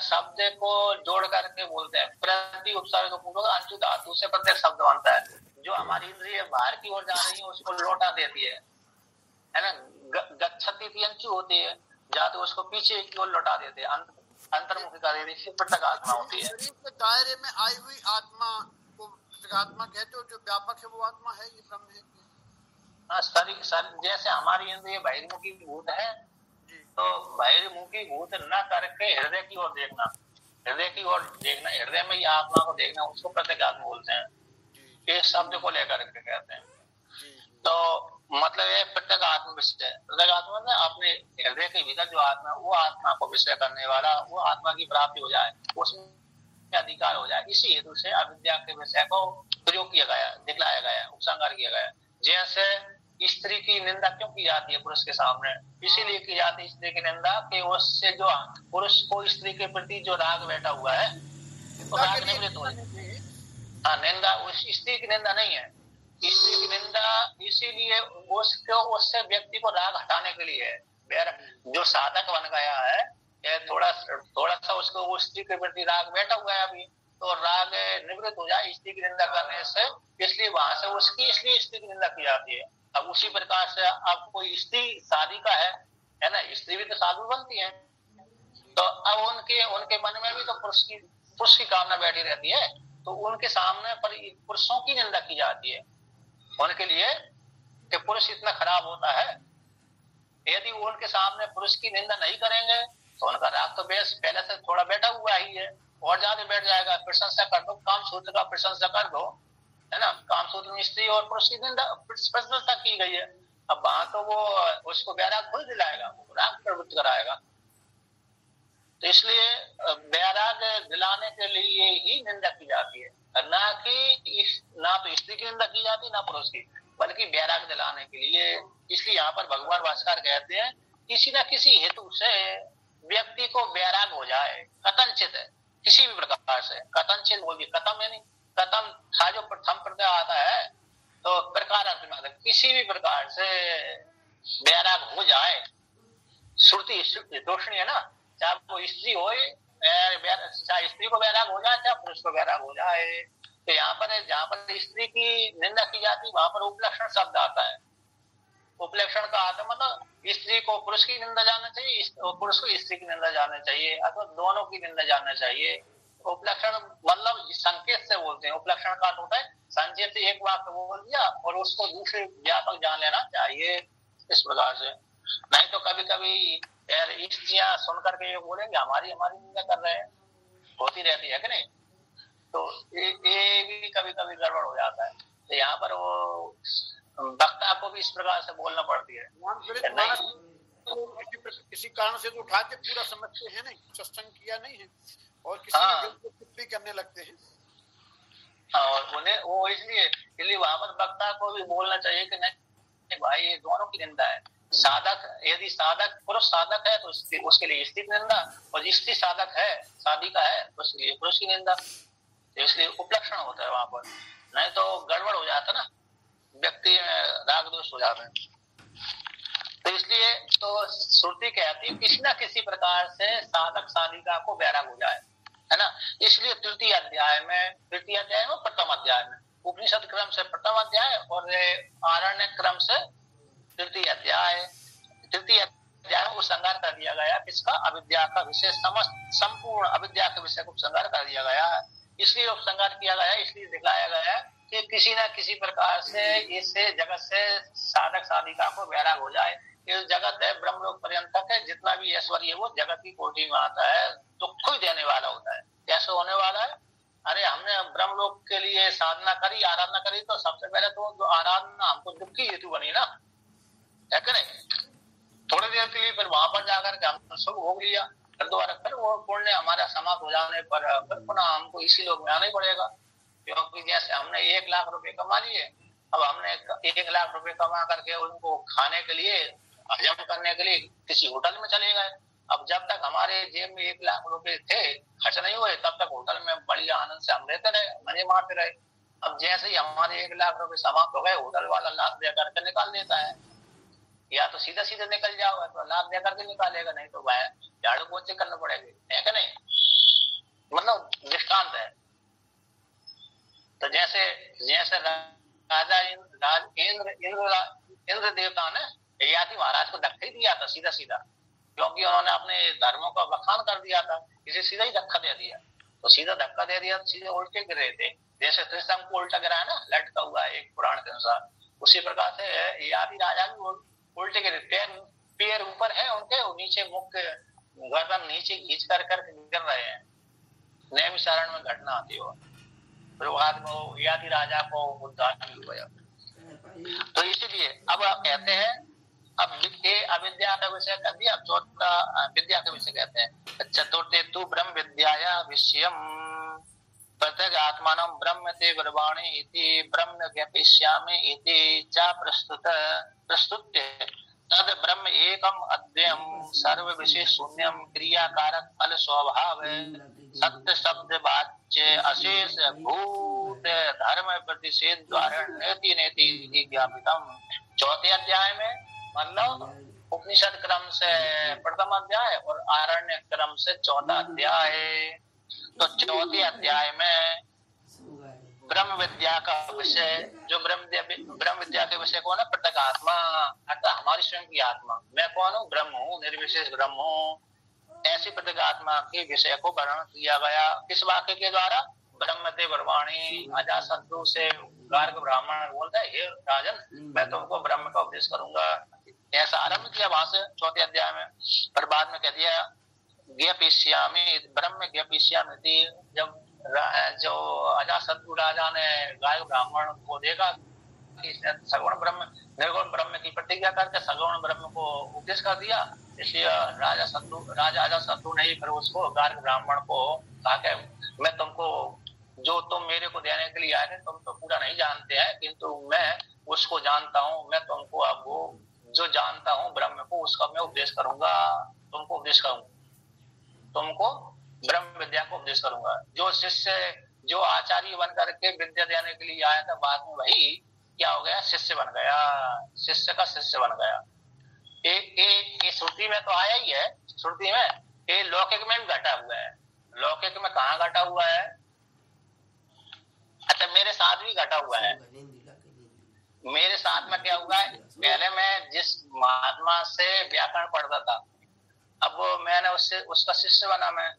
शब्द को जोड़ करके बोलते हैं। प्रति उपसर्ग अंशु धातु से प्रत्येक शब्द बनता है। जो हमारी इंद्रिय बाहर की ओर जा रही है उसको लौटा देती है ना। गच्छति थी अंशु होती है, जाते उसको पीछे की ओर लौटा देते हैं, अंतर्मुखी कर देती है, प्रत्येगात्मा होती है। शरीर के दायरे में आई हुई आत्मा को प्रत्येगात्मा कहते हो, जो व्यापक है वो आत्मा है, ये ब्रह्म है। शरीर जैसे हमारी इंद्रिय बहिर्मुखी भूत है, तो बहिर्मुखी भूत न करके हृदय की ओर देखना, हृदय में ये आत्मा को देखना, उसको प्रत्येगात्मा बोलते हैं। ये शब्द को लेकर के कहते हैं। तो मतलब ये प्रत्येगात्मा विषय, प्रत्येगात्मा में अपने हृदय के भीतर जो आत्मा, वो आत्मा को विषय करने वाला, वो आत्मा की प्राप्ति हो जाए, उसमें अधिकार हो जाए। इसी हेतु से अविद्या के विषय को प्रयोग किया गया, दिखलाया गया, उपसंहार किया गया। जैसे स्त्री की निंदा क्यों की जाती है पुरुष के सामने? इसीलिए की जाती है स्त्री की निंदा कि उससे जो पुरुष को स्त्री के प्रति जो राग बैठा हुआ है, तो राग निवृत्त हो जाए। हाँ, निंदा उस स्त्री की निंदा नहीं है, स्त्री की निंदा इसीलिए उससे व्यक्ति को राग हटाने के लिए है। जो साधक बन गया है, थोड़ा सा उसको उस स्त्री के प्रति राग बैठा हुआ है अभी, तो राग निवृत्त हो जाए स्त्री की निंदा करने से, इसलिए वहां से उसकी इसलिए स्त्री की निंदा की जाती है। अब उसी प्रकार से अब कोई स्त्री शादी का है ना, स्त्री भी तो साधु बनती है, तो अब उनके मन में भी तो पुरुष की कामना बैठी रहती है, तो उनके सामने पर पुरुषों की निंदा की जाती है उनके लिए कि पुरुष इतना खराब होता है। यदि उनके सामने पुरुष की निंदा नहीं करेंगे तो उनका राग तो बेस पहले से थोड़ा बैठा हुआ ही है, और ज्यादा बैठ जाएगा। प्रशंसा कर दो, काम सूत्र का प्रशंसा कर दो, है ना। काम सूत्र में स्त्री और पुरुष की निंदा प्रशंसा की गई है, अब वहां तो वो उसको वैराग खुद दिलाएगा, राग प्रवृत्त कराएगा। तो इसलिए वैराग दिलाने के लिए ही निंदा की जाती है, ना तो स्त्री की निंदा की जाती, ना पुरुष की, बल्कि वैराग दिलाने के लिए। इसलिए यहाँ पर भगवान भास्कर कहते हैं किसी न किसी हेतु से व्यक्ति को वैराग हो जाए, कथनचित है, किसी भी प्रकार से। कथनचित बोलिए, कथम यानी कथम था जो प्रथम प्रत्यय आता है, तो प्रकार अर्थ में किसी भी प्रकार से वैराग हो जाए। श्रुति दोषणी है ना, चाहे वो स्त्री हो, चाहे स्त्री को वैराग हो जाए, चाहे पुरुष को वैराग हो जाए। तो यहाँ पर जहाँ पर स्त्री की निंदा की जाती, वहां पर उपलक्षण शब्द आता है, उपलक्षण का आता मतलब स्त्री को पुरुष की निंदा जानना चाहिए, पुरुष को स्त्री की निंदा जानना चाहिए, अथवा दोनों की निंदा जानना चाहिए। उपलक्षण मतलब संकेत से बोलते हैं, उपलक्षण का अर्थ होता है संक्षेप से एक वाक्य बोल दिया और उसको दूसरे व्यापक जान लेना चाहिए इस प्रकार से। नहीं तो कभी कभी स्त्रियां सुन करके ये बोलेंगे हमारी निंदा कर रहे हैं, होती रहती है कि नहीं। तो ये भी कभी कभी गड़बड़ हो जाता है। तो यहाँ पर वो वक्ता को भी इस प्रकार से बोलना पड़ती है। किसी कारण से तो उठाते पूरा समझते हैं नहीं, सत्संग किया नहीं है और किसी टिप्पणी करने लगते हैं। और उन्हें वो इसलिए वहां पर वक्ता को भी बोलना चाहिए कि नहीं भाई ये दोनों की निंदा है। साधक यदि पुरुष साधक है तो उसके लिए स्त्री की निंदा, और स्त्री साधक है शादी का है तो उसके लिए पुरुष की निंदा। इसलिए उपलक्षण होता है वहां पर, नहीं तो गड़बड़ हो जाता ना, व्यक्ति राग दोष हो जाते हैं। तो इसलिए तो श्रुति कहती है किसी न किसी प्रकार से साधक साधिका को वैराग हो जाए, है ना। इसलिए तृतीय अध्याय में प्रथम अध्याय में उपनिषद क्रम से प्रथम अध्याय और आरण्य क्रम से तृतीय अध्याय में उपसंहार कर दिया गया। किसका? अविद्या का विषय, संपूर्ण अविद्या के विषय को उपसंहार कर दिया गया है। इसलिए उपसंहार किया गया, इसलिए दिखाया गया कि किसी न किसी प्रकार से इससे जगत से साधक साधिका को वैराग हो जाए। ये जगत है ब्रह्मलोक पर्यंत है, जितना भी ऐश्वर्य है वो जगत की कोटि में आता है, दुख ही देने वाला होता है। कैसे होने वाला है? अरे हमने ब्रह्मलोक के लिए साधना करी, आराधना करी, तो सबसे पहले तो आराधना हमको दुख की हेतु बनी ना, है कि नहीं। थोड़ी देर के लिए फिर वहां पर जाकर के हमने सुख भोग लिया, फिर दोबारा फिर वो पुण्य हमारा समाप्त हो जाने पर फिर पुनः हमको इसी लोक में आना ही पड़ेगा। क्योंकि जैसे हमने 1 लाख रुपए कमा लिए, अब हमने 1 लाख रुपए कमा करके उनको खाने के लिए, हजम करने के लिए किसी होटल में चले गए। अब जब तक हमारे जेब में 1 लाख रुपए थे, खर्च नहीं हुए, तब तक होटल में बढ़िया आनंद से हम रहते रहे, मजे मारते रहे। अब जैसे ही हमारे 1 लाख रुपए समाप्त हो गए, होटल वाला लाख दे करके निकाल देता है। या तो सीधा सीधा निकल जाओगे तो लाख दे करके निकालेगा, नहीं तो वह झाड़ू पोछे करने पड़ेंगे, है कि नहीं। मतलब दृष्टांत है। तो जैसे राजा इंद्र देवता ने ययाति महाराज को धक्का ही दिया था सीधा सीधा, क्योंकि उन्होंने अपने धर्मों का बखान कर दिया था, इसे सीधा ही धक्का दे दिया। तो सीधा धक्का दे दिया तो सीधे उल्टे गिरे थे, जैसे त्रिशंकु को उल्टा गिरा है ना, लटका हुआ है एक पुराण के अनुसार, उसी प्रकार से ययाति राजा भी उल्टे गिरे। पैर ऊपर है उनके, नीचे मुख गर्दन नीचे खींच कर गिर रहे हैं। नैमिषारण्य में घटना आती हो, फिर बाद में ययाति राजा को उद्धार भी हुआ। तो इसीलिए अब आप कहते हैं, अब अविद्या का विषय कर दिया, अब चौथा विद्या का विषय कहते हैं। चतुर्थे तु ब्रह्म विद्याया विषयम प्रत्येक आत्मानं ब्रह्म ते ब्रवाणी इति ब्रह्म ज्ञापयिष्यामि इति च प्रस्तुत्य तद ब्रह्म एकम अद्वयम सर्व विशेष शून्यम क्रियाकारक फल स्वभाव सत्य शब्द वाच्य अशेष भूत धर्म प्रतिषेध द्वारा नेति नेति ज्ञापितम। चौथे अध्याय में मतलब उपनिषद क्रम से प्रथम अध्याय और आरण्य क्रम से चौथा अध्याय। तो चौथे अध्याय में ब्रह्म विद्या का विषय, जो ब्रह्म विद्या के विषय कौन है? प्रत्येक आत्मा, अर्थात हमारी स्वयं की आत्मा। मैं कौन हूँ? ब्रह्म हूँ, निर्विशेष ब्रह्म हूँ। ऐसी प्रत्येक आत्मा के विषय को वर्णन किया गया। किस वाक्य के द्वारा? ब्रह्म ते ब्रवाणी। अजातशत्रु से गार्ग ब्राह्मण बोलता है, हे राजन मैं तुमको ब्रह्म का उपदेश करूंगा, ऐसा आरंभ किया वहां से चौथे अध्याय में। पर बाद में कह दिया ज्ञापयिष्यामि, ब्रह्म ज्ञापयिष्यामि। जब जो अजातशत्रु राजा ने गाय ब्राह्मण को देखा कि सगुण ब्रह्म निर्गुण ब्रह्म की प्रतिज्ञा करके सगुण ब्रह्म को उपदेश कर दिया, इसलिए राजा अजातशत्रु ने फिर उसको गार्ग ब्राह्मण को कहा कि मैं तुमको जो तुम मेरे को देने के लिए आए थे तुम तो पूरा नहीं जानते हैं, किंतु मैं उसको जानता हूँ। मैं तुमको अब वो जो जानता हूँ ब्रह्म को उसका मैं उपदेश करूंगा, तुमको उपदेश करूंगा, तुमको ब्रह्म विद्या को उपदेश करूंगा। जो शिष्य जो आचार्य बन करके विद्या देने के लिए आया था, बाद में वही क्या हो गया? शिष्य बन गया, शिष्य का शिष्य बन गया। ये श्रुति में तो आया ही है, श्रुति में ये लौकिक में भी घटा हुआ है। लौकिक में कहाँ घटा हुआ है? अच्छा मेरे साथ भी घटा हुआ है। मेरे साथ में क्या हुआ है? पहले मैं जिस महात्मा से व्याकरण पढ़ता था, अब वो मैंने उससे उसका शिष्य बना मैं,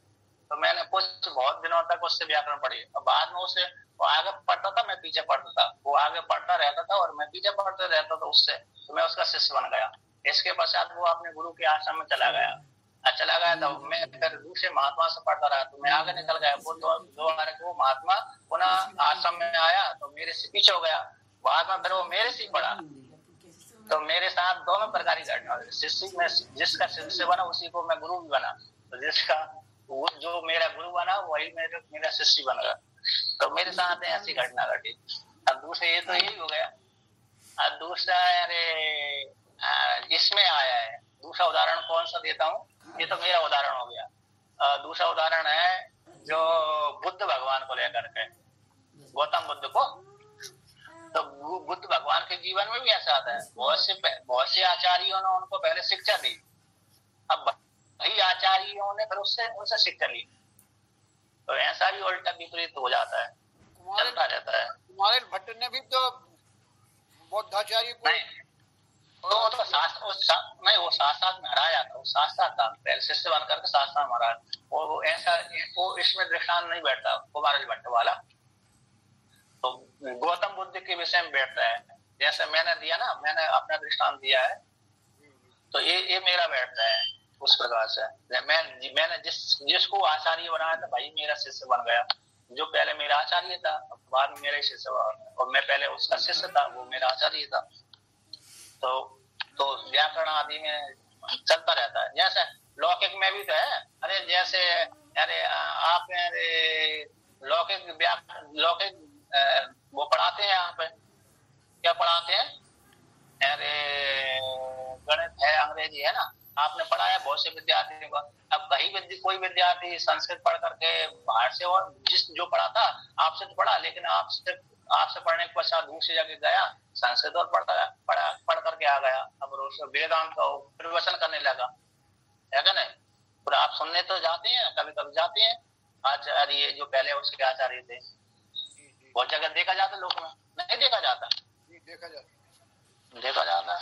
तो मैंने कुछ बहुत दिनों तक उससे व्याकरण पढ़ी। और बाद में उसे वो आगे पढ़ता था, मैं पीछे पढ़ता था, वो आगे पढ़ता रहता था और मैं पीछे पढ़ता रहता था उससे, तो मैं उसका शिष्य बन गया। इसके पश्चात वो अपने गुरु के आश्रम में चला गया तो मैं फिर दूसरे महात्मा से पढ़ता रहा, तो मैं आगे निकल गया। वो वो महात्मा पुनः आश्रम में आया तो मेरे से पीछे हो गया, बाद में फिर वो मेरे से ही पढ़ा। तो मेरे साथ दोनों प्रकार की घटना, शिष्य में जिसका शिष्य बना उसी को मैं गुरु भी बना, तो जिसका वो जो मेरा गुरु बना वही मेरा शिष्य बन गया। तो मेरे साथ ऐसी घटना घटी। अब दूसरा ये तो यही हो गया। अब दूसरा अरे इसमें आया है, दूसरा उदाहरण कौन सा देता हूँ, ये तो मेरा उदाहरण हो गया। दूसरा उदाहरण है जो बुद्ध भगवान को लेकर के, गौतम बुद्ध को। तो बुद्ध भगवान के जीवन में भी ऐसा आता है, बहुत से आचार्यों ने उनको पहले शिक्षा दी, अब वही आचार्यों ने फिर उनसे शिक्षा ली, तो ऐसा भी उल्टा विपरीत हो जाता है, चलता रहता है। कुमार भट्ट ने भी तो बौद्धाचार्य को वो साथ साथ में हराया था, वो साथ साथ था, पहले शिष्य बन करके साथ साथ हराया। वो ऐसा वो इसमें दृष्टांत नहीं बैठता कुमार भट्ट वाला, तो गौतम बुद्ध के विषय में बैठता है। जैसे मैंने दिया ना, मैंने अपना दृष्टांत दिया है, तो ये मेरा बैठता है उस प्रकार से। मैंने जिसको आचार्य बनाया था भाई मेरा शिष्य बन गया, जो पहले मेरा आचार्य था बाद में मेरा शिष्य बना, और मैं पहले उसका शिष्य था, वो मेरा आचार्य था। तो व्याकरण आदि में चलता रहता है। जैसे लौकिक में भी तो है, अरे जैसे अरे आप लौकिक वो पढ़ाते हैं यहाँ पे, क्या पढ़ाते हैं, अरे गणित है, अंग्रेजी है ना, आपने पढ़ाया बहुत से विद्यार्थियों को। अब कोई विद्यार्थी संस्कृत पढ़ करके बाहर से, और जो पढ़ा था आपसे तो पढ़ा, लेकिन आपसे पढ़ने के पश्चात दूसरी जगह गया, संस्कृत और पढ़ करके आ गया, अब वेदांत का प्रवचन करने लगा, है क्या नहीं। और आप सुनने तो जाते हैं, कभी कभी जाते हैं, आचार्य जो पहले उसके आचार्य थे, बहुत जगह देखा जाता, लोग में नहीं देखा जाता, देखा जाता।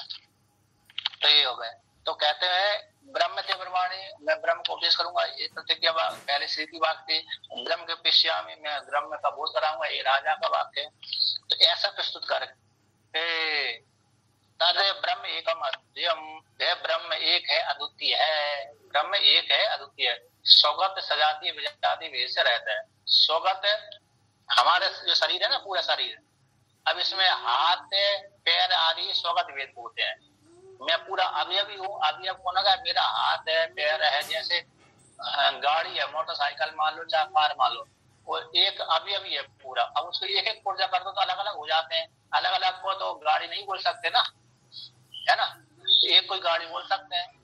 तो ये हो गए। तो कहते हैं ब्रह्म ते ब्रह्माणी, मैं ब्रह्म को उपदेश करूंगा, ये प्रतिज्ञा पहले श्री की बात थी। ब्रह्म के पिष्यामी, मैं ब्रह्म का बोध कराऊंगा, ये राजा का वाक्य है। तो ऐसा प्रस्तुत करके तद ब्रह्म एकम अद्वितीयम, वह ब्रह्म एक है, अद्वितीय है, ब्रह्म एक है, अद्वितीय है। स्वगत सजातीय विजातीय भेद से रहता है। स्वगत हमारे जो शरीर है ना, पूरा शरीर, अब इसमें हाथ पैर आदि स्वगत भेद होते हैं। मैं पूरा अवयवी हूँ, अवयव कौन होगा, मेरा हाथ है, पैर है, जैसे गाड़ी है, मोटरसाइकिल मान लो, चाहे कार मान लो, वो एक अवयवी है पूरा। अब उसको एक एक पुर्जा कर दो तो अलग अलग हो जाते हैं, अलग अलग को तो गाड़ी नहीं बोल सकते ना, है ना, एक कोई गाड़ी बोल सकते हैं।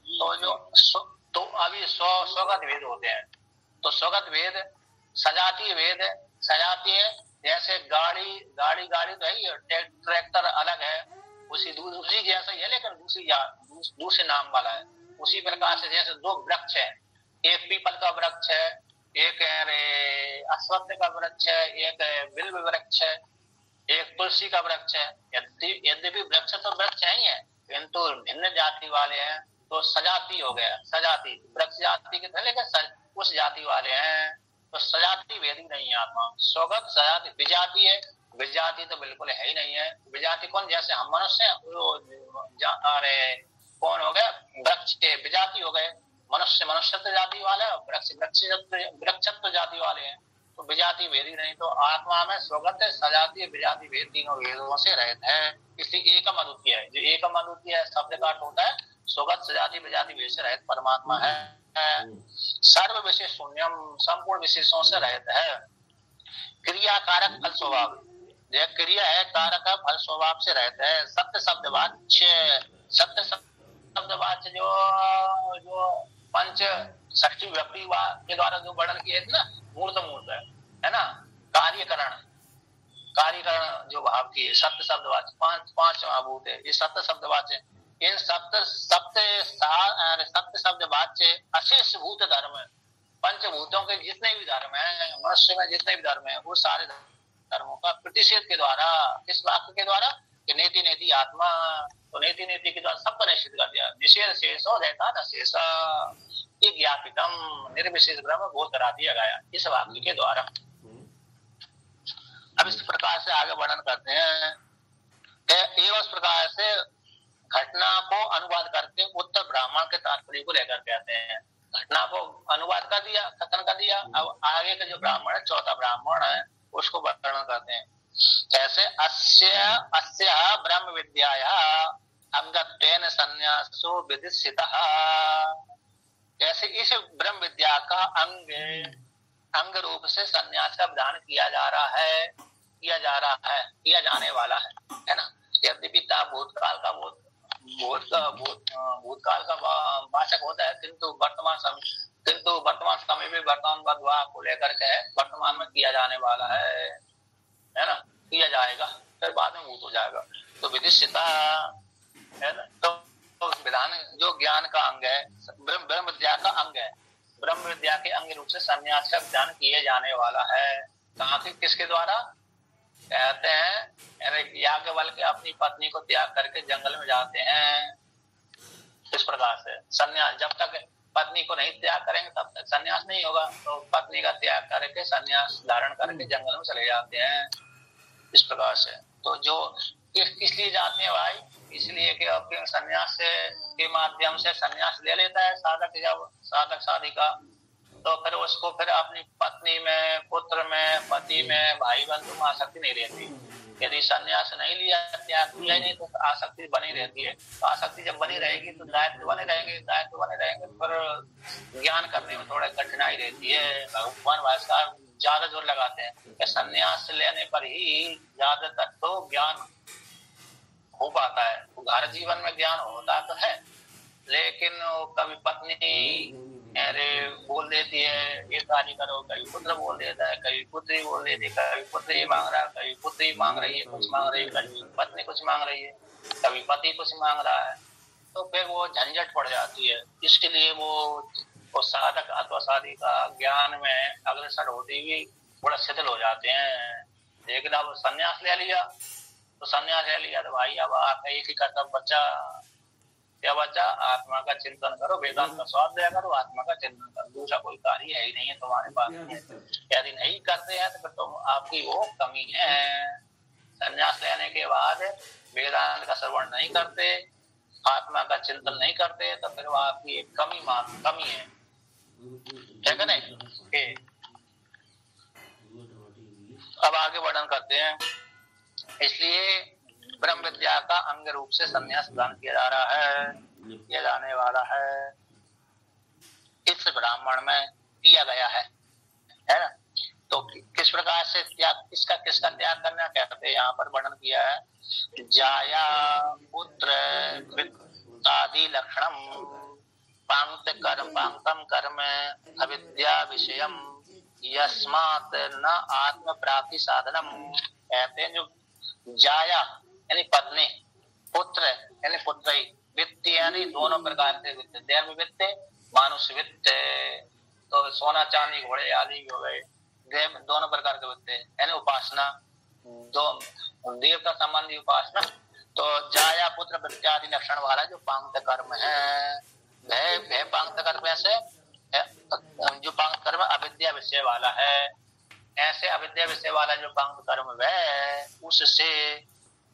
तो अभी स्वगत भेद होते हैं। तो स्वगत भेद, सजातीय भेद, सजातीय जैसे गाड़ी तो है ही, ट्रैक्टर अलग है, उसी दूसरी जैसा ही है, लेकिन दूसरे नाम वाला है। उसी प्रकार से जैसे दो वृक्ष है, एक पीपल का वृक्ष है, एक अश्वत्थ का वृक्ष है, एक बिल्व वृक्ष है, एक तुलसी का वृक्ष है। यद्यपि वृक्ष तो वृक्ष ही है, किंतु भिन्न जाति वाले हैं, तो सजाती हो गया, सजाती वृक्ष जाति के थे, लेकिन उस जाति वाले हैं, तो सजाती भेदी नहीं है आत्मा। स्वगत सजाती, विजाती है, विजाति तो बिल्कुल है ही नहीं है। विजाति कौन, जैसे हम मनुष्य हैं, अरे कौन हो गए, वृक्ष के विजाति हो गए, मनुष्य जाति वाले, वृक्षत्व जाति वाले हैं, तो विजाति भेदी नहीं। तो आत्मा में स्वगत सजातीय विजाति भेद तीनों भेदों से रहते हैं, इसलिए एकम अद्वितीय है। जो एकम अद्वितीय है शब्द का अर्थ होता है स्वगत सजाति विजाति भेद से रहित परमात्मा है। सर्व विशेष शून्यम, संपूर्ण विशेषों से रहित है। क्रिया कारक फल स्वभाव, यह क्रिया है, कारक फल स्वभाव से रहता है। सत्य शब्द वाच्य जो पंच षष्ठी व्यक्ति के द्वारा जो वर्णन किए थे ना, मूर्त है ना, कार्यकरण जो भाव की सत्य शब्द वाच्य, पांच महाभूत है, ये सत्य शब्द वाच्य। इन सत्य शब्द वाच्य अशेष भूत धर्म, पंचभूतों के जितने भी धर्म है, मनुष्य में जितने भी धर्म है, वो सारे धर्मों का प्रतिषेध के द्वारा, इस वाक्य के द्वारा कि नेति नेति आत्मा, तो नेति नेति के द्वारा सबको निश्चित कर दिया। निषेध शेषो रहता न शेष ज्ञापितम निर्विशेष ब्रह्म बोध करा दिया गया इस वाक्य के द्वारा। अब इस प्रकार से आगे वर्णन करते हैं। एवं इस प्रकार से घटना को अनुवाद करके उत्तर ब्राह्मण के तात्पर्य को लेकर कहते हैं। घटना को अनुवाद कर दिया, कथन कर दिया। अब आगे का जो ब्राह्मण है, चौथा ब्राह्मण है, उसको वर्णन करते हैं। कैसे? अस्य ब्रह्म विद्याया अंगत्वेन संन्यासो विदिशितः। कैसे इस ब्रह्म विद्या का अंग रूप से संन्यास का विधान किया जाने वाला है ना। यद्यपि भूतकाल का भूतकाल का वाचक होता है, किंतु वर्तमान समय में वर्तमान बदलाव को लेकर के वर्तमान में किया जाने वाला है ना, किया जाएगा, फिर बाद में भूत हो जाएगा। तो विदिशिता है ना, तो विधान जो ज्ञान का अंग है, ब्रह्म विद्या का अंग है, ब्रह्म विद्या के अंग रूप से संन्यास का विधान किए जाने वाला है। कहाँ से, किसके द्वारा? कहते हैं याज्ञवल्क्य अपनी पत्नी को त्याग करके जंगल में जाते हैं। इस प्रकार से संन्यास, जब तक पत्नी को नहीं त्याग करेंगे तब तक संन्यास नहीं होगा। तो पत्नी का त्याग करके संन्यास धारण करके जंगल में चले जाते हैं। इस प्रकार से तो जो किस लिए जाते हैं भाई? इसलिए कि अपने संन्यास के माध्यम से संन्यास ले लेता है साधक, जब साधक साधिका, तो फिर उसको फिर अपनी पत्नी में, पुत्र में, पति में, भाई बंधु में आसक्ति नहीं रहती। यदि संन्यास नहीं लिया, त्याग किया नहीं, तो आसक्ति बनी रहती है। तो आसक्ति जब बनी रहेगी तो दायित्व बने रहेंगे, पर ज्ञान करने में थोड़ा कठिनाई रहती है। भगवान भास्कर ज्यादा जोर लगाते हैं कि संन्यास लेने पर ही ज्यादातर तो ज्ञान हो पाता है। घर जीवन में ज्ञान होता तो है, लेकिन कभी पत्नी अरे बोल देती है ये कार्य करो, कभी पुत्र बोल देता है, कभी पुत्री बोल देती है, कभी पुत्री मांग रहा है, कभी पुत्री मांग रही है, कुछ मांग रही है, कभी पत्नी कुछ मांग रही है, कभी पति कुछ मांग रहा है, तो फिर वो झंझट पड़ जाती है। इसके लिए वो साधक अथवा साधिका ज्ञान में अग्रसर होते हुए थोड़ा शिथिल हो जाते हैं। लेकिन अब संन्यास ले लिया तो भाई अब आपका एक ही कर्तव्य बच्चा, क्या बच्चा? आत्मा का चिंतन करो, वेदांत का स्वाद दिया करो, आत्मा का चिंतन करो, दूसरा कोई कार्य है ही नहीं है तुम्हारे पास में। यदि नहीं करते हैं तो फिर तुम आपकी वो कमी है। संन्यास लेने के बाद वेदांत का श्रवण नहीं करते, आत्मा का चिंतन नहीं करते, तो फिर वो आपकी एक कमी है, है नहीं? अब आगे वर्णन करते हैं। इसलिए ब्रह्म विद्या का अंग रूप से संन्यास दान किया जाने वाला है, इस ब्राह्मण में किया गया है ना। तो किस प्रकार से त्याग, किसका त्याग करना कहते हैं, यहाँ पर वर्णन किया है। जाया पुत्र वित्तादि लक्षणम पांक्तम कर्म अविद्या विषयम यस्मात् न आत्म प्राप्ति साधनम। कहते हैं जो जाया यानी पत्नी, पुत्र यानी पुत्री, वित्त यानी दोनों प्रकार से वित्त, देव वित्त, मानुष वित्त, तो सोना चांदी घोड़े आदि हो गए, देव दोनों प्रकार के वित्त यानी उपासना, दो देवता संबंधी उपासना। तो जाया पुत्र वित्तादि लक्षण वाला जो पांक्त कर्म है, वह पांक्त कर्म ऐसे जो पांक्त कर्म अविद्या विषय वाला है, ऐसे अविद्या विषय वाला जो पांक्त कर्म वह उससे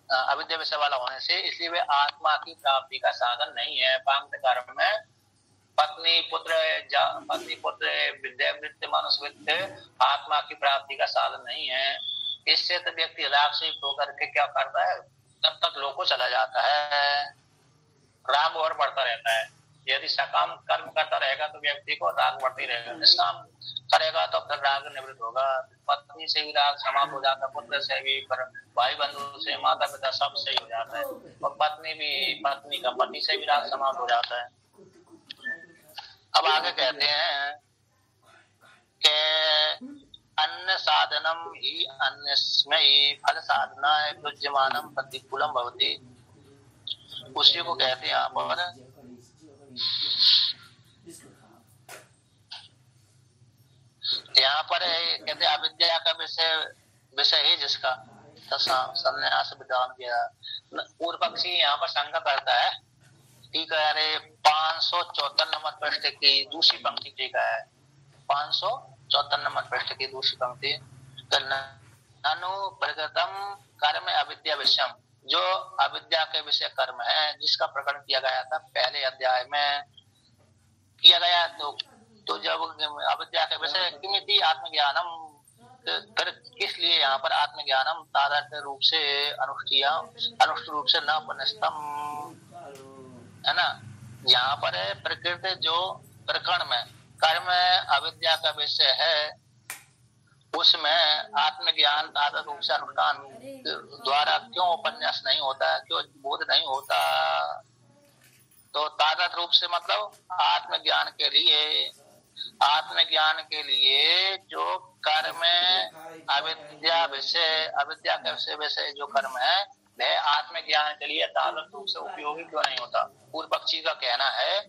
अविद्या विषय वाला होने से, इसलिए वे आत्मा की प्राप्ति का साधन नहीं है। पांक्त कर्म में पत्नी पुत्र विद्या वित्त मानुष वित्त आत्मा की प्राप्ति का साधन नहीं है। इससे तो व्यक्ति राग से होकर के क्या करता है, तब तक लोग को चला जाता है, राग और बढ़ता रहता है। यदि सकाम कर्म करता रहेगा तो व्यक्ति को राग बढ़ती रहेगा, निष्काम करेगा तो फिर राग निवृत्त होगा। पत्नी से भी राग समाप्त हो जाता है, पुत्र से भी, भाई बंधु से, माता पिता सब से ही हो जाता है, और पत्नी का पति से भी राग समाप्त हो जाता है। अब आगे कहते हैं कि अन्य साधनम ही अन्यस्मै फल साधना है युज्यमानम प्रतिकूलम भवति। उसी को कहते हैं यहाँ पर कहते अविद्या का विषय है जिसका, संन्यास विधान किया। पूर्व पक्षी यहाँ पर शंका करता है, ठीक है, अरे 574 नंबर पृष्ठ की दूसरी पंक्ति, ठीक है, 574 नंबर पृष्ठ की दूसरी पंक्ति, ननु प्रकृतम कर्म अविद्या विषयम, जो अविद्या के विषय कर्म है जिसका प्रकरण किया गया था पहले अध्याय में किया गया, तो जब अविद्या के विषय किमिति आत्मज्ञानम, फिर किस लिए यहाँ पर आत्मज्ञानम तादात्म्य रूप से अनुष्ठ रूप से न पुनस्तम, है ना। यहाँ पर प्रकृति जो प्रकरण में कर्म अविद्या का विषय है, उसमें आत्मज्ञान तादात्म्य रूप से अनुष्ठान द्वारा क्यों उपन्यास नहीं होता है, क्यों बोध नहीं होता। तो तादात्म्य रूप से मतलब आत्मज्ञान के लिए जो कर्म अविद्या के विषय जो कर्म है वह आत्मज्ञान के लिए तादात्म्य रूप से उपयोगी क्यों नहीं होता। पूर्व पक्षी का कहना है,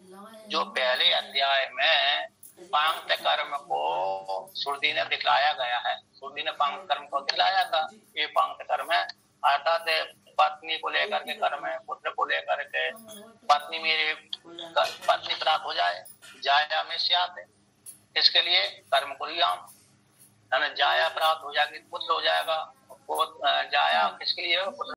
जो पहले अध्याय में पांक्त कर्म को श्रुति ने दिखलाया गया है, श्रुति ने पांक्त कर्म को दिखलाया था, ये पांक्त कर्म है, अर्थात पत्नी को लेकर के कर्म है, पुत्र को लेकर के पत्नी प्राप्त हो जाए, जाया में स्यात्, इसके लिए कर्म कुर्याम, जाया प्राप्त हो जाएगी, पुत्र हो जाएगा, जाया किसके लिए,